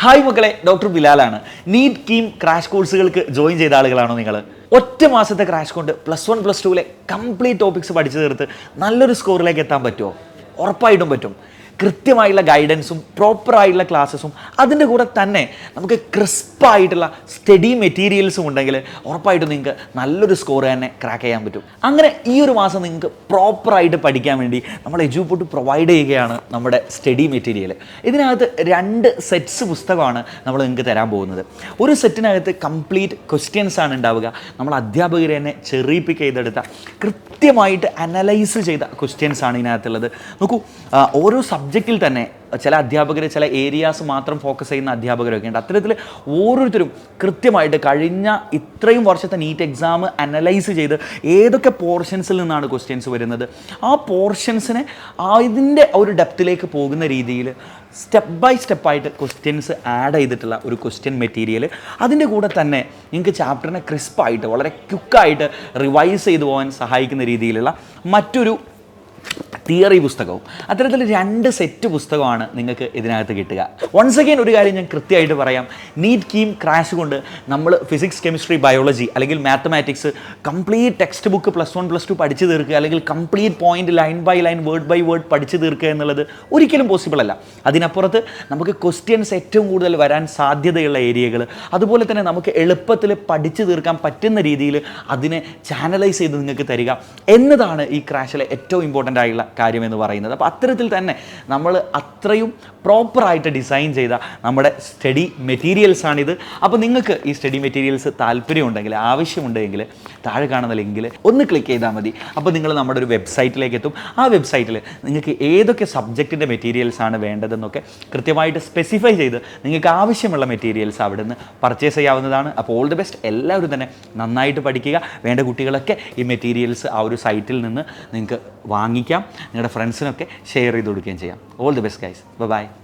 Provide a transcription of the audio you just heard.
Hi മക്കളെ, doctor ബിലാലാണ്. NEET KEAM crash കോഴ്സുകൾക്ക് join ചെയ്ത ആളുകളാണോ നിങ്ങൾ? ഒറ്റ മാസത്തെ ക്രാഷ് കൊണ്ട് +1 +2 കംപ്ലീറ്റ് ടോപ്പിക്സ് പഠിച്ചു തീർത്ത് നല്ലൊരു സ്കോറിലേക്ക് എത്താൻ പറ്റുമോ? ഉറപ്പായിട്ടും പറ്റും. കൃത്യമായിട്ടുള്ള ഗൈഡൻസും പ്രോപ്പറായിട്ടുള്ള ക്ലാസ്സസും അതിൻ്റെ കൂടെ തന്നെ നമുക്ക് ക്രിസ്പായിട്ടുള്ള സ്റ്റഡി മെറ്റീരിയൽസും ഉണ്ടെങ്കിൽ ഉറപ്പായിട്ടും നിങ്ങൾക്ക് നല്ലൊരു സ്കോർ തന്നെ ക്രാക്ക് ചെയ്യാൻ പറ്റും. അങ്ങനെ ഈ ഒരു മാസം നിങ്ങൾക്ക് പ്രോപ്പറായിട്ട് പഠിക്കാൻ വേണ്ടി നമ്മൾ എജുപോർട്ട് പ്രൊവൈഡ് ചെയ്യുകയാണ് നമ്മുടെ സ്റ്റഡി മെറ്റീരിയൽ. ഇതിനകത്ത് 2 സെറ്റ്സ് പുസ്തകമാണ് നമ്മൾ നിങ്ങൾക്ക് തരാൻ പോകുന്നത്. ഒരു സെറ്റിനകത്ത് കംപ്ലീറ്റ് ക്വസ്റ്റ്യൻസ് ആണ് ഉണ്ടാവുക. നമ്മൾ അധ്യാപകർ തന്നെ ചെറി പിക്ക് ചെയ്തെടുത്ത കൃത്യമായിട്ട് അനലൈസ് ചെയ്ത ക്വസ്റ്റ്യൻസ് ആണ് ഇതിനകത്തുള്ളത്. നോക്കൂ, ഓരോ സബ്ജക്റ്റിൽ തന്നെ ചില അധ്യാപകർ ചില ഏരിയാസ് മാത്രം ഫോക്കസ് ചെയ്യുന്ന അധ്യാപകരൊക്കെ ഉണ്ട്. അത്തരത്തിൽ ഓരോരുത്തരും കൃത്യമായിട്ട് കഴിഞ്ഞ ഇത്രയും വർഷത്തെ നീറ്റ് എക്സാം അനലൈസ് ചെയ്ത് ഏതൊക്കെ പോർഷൻസിൽ നിന്നാണ് ക്വസ്റ്റ്യൻസ് വരുന്നത്, ആ പോർഷൻസിനെ അതിൻ്റെ ഒരു ഡെപ്തിലേക്ക് പോകുന്ന രീതിയിൽ സ്റ്റെപ്പ് ബൈ സ്റ്റെപ്പായിട്ട് ക്വസ്റ്റ്യൻസ് ആഡ് ചെയ്തിട്ടുള്ള ഒരു ക്വസ്റ്റ്യൻ മെറ്റീരിയൽ. അതിൻ്റെ കൂടെ തന്നെ നിങ്ങൾക്ക് ചാപ്റ്ററിനെ ക്രിസ്പായിട്ട് വളരെ ക്വിക്കായിട്ട് റിവൈസ് ചെയ്തു പോകാൻ സഹായിക്കുന്ന രീതിയിലുള്ള മറ്റൊരു തിയറി പുസ്തകവും. അത്തരത്തിൽ 2 സെറ്റ് പുസ്തകമാണ് നിങ്ങൾക്ക് ഇതിനകത്ത് കിട്ടുക. വൺസ് അഗെയിൻ ഒരു കാര്യം ഞാൻ കൃത്യമായിട്ട് പറയാം, നീറ്റ് കീം ക്രാഷ് കൊണ്ട് നമ്മൾ ഫിസിക്സ്, കെമിസ്ട്രി, ബയോളജി അല്ലെങ്കിൽ മാത്തമാറ്റിക്സ് കംപ്ലീറ്റ് ടെക്സ്റ്റ് ബുക്ക് +1 +2 പഠിച്ചു തീർക്കുക അല്ലെങ്കിൽ complete point line by line word by word പഠിച്ചു തീർക്കുക എന്നുള്ളത് ഒരിക്കലും പോസിബിൾ അല്ല. അതിനപ്പുറത്ത് നമുക്ക് ക്വസ്റ്റ്യൻസ് ഏറ്റവും കൂടുതൽ വരാൻ സാധ്യതയുള്ള ഏരിയകൾ, അതുപോലെ തന്നെ നമുക്ക് എളുപ്പത്തിൽ പഠിച്ചു തീർക്കാൻ പറ്റുന്ന രീതിയിൽ അതിനെ ചാനലൈസ് ചെയ്ത് നിങ്ങൾക്ക് തരിക എന്നതാണ് ഈ ക്രാഷിലെ ഏറ്റവും ഇമ്പോർട്ടൻ്റ് ആയിട്ടുള്ള കാര്യമെന്ന് പറയുന്നത്. അപ്പോൾ അത്തരത്തിൽ തന്നെ നമ്മൾ അത്രയും പ്രോപ്പറായിട്ട് ഡിസൈൻ ചെയ്ത നമ്മുടെ സ്റ്റഡി മെറ്റീരിയൽസാണിത്. അപ്പോൾ നിങ്ങൾക്ക് ഈ സ്റ്റഡി മെറ്റീരിയൽസ് താല്പര്യമുണ്ടെങ്കിൽ, ആവശ്യമുണ്ടെങ്കിൽ താഴെ കാണുന്ന ലിങ്കിൽ ഒന്ന് ക്ലിക്ക് ചെയ്താൽ മതി. അപ്പോൾ നിങ്ങൾ നമ്മുടെ ഒരു വെബ്സൈറ്റിലേക്ക് എത്തും. ആ വെബ്സൈറ്റിൽ നിങ്ങൾക്ക് ഏതൊക്കെ സബ്ജക്റ്റിൻ്റെ മെറ്റീരിയൽസാണ് വേണ്ടതെന്നൊക്കെ കൃത്യമായിട്ട് സ്പെസിഫൈ ചെയ്ത് നിങ്ങൾക്ക് ആവശ്യമുള്ള മെറ്റീരിയൽസ് അവിടെ നിന്ന് പർച്ചേസ് ചെയ്യാവുന്നതാണ്. അപ്പോൾ ഓൾ ദി ബെസ്റ്റ്. എല്ലാവരും തന്നെ നന്നായിട്ട് പഠിക്കുക. വേണ്ട കുട്ടികളൊക്കെ ഈ മെറ്റീരിയൽസ് ആ ഒരു സൈറ്റിൽ നിന്ന് നിങ്ങൾക്ക് വാങ്ങിക്കാം. നിങ്ങളുടെ ഫ്രണ്ട്സിനൊക്കെ ഷെയർ ചെയ്ത് കൊടുക്കുകയും ചെയ്യാം. All the best guys. By.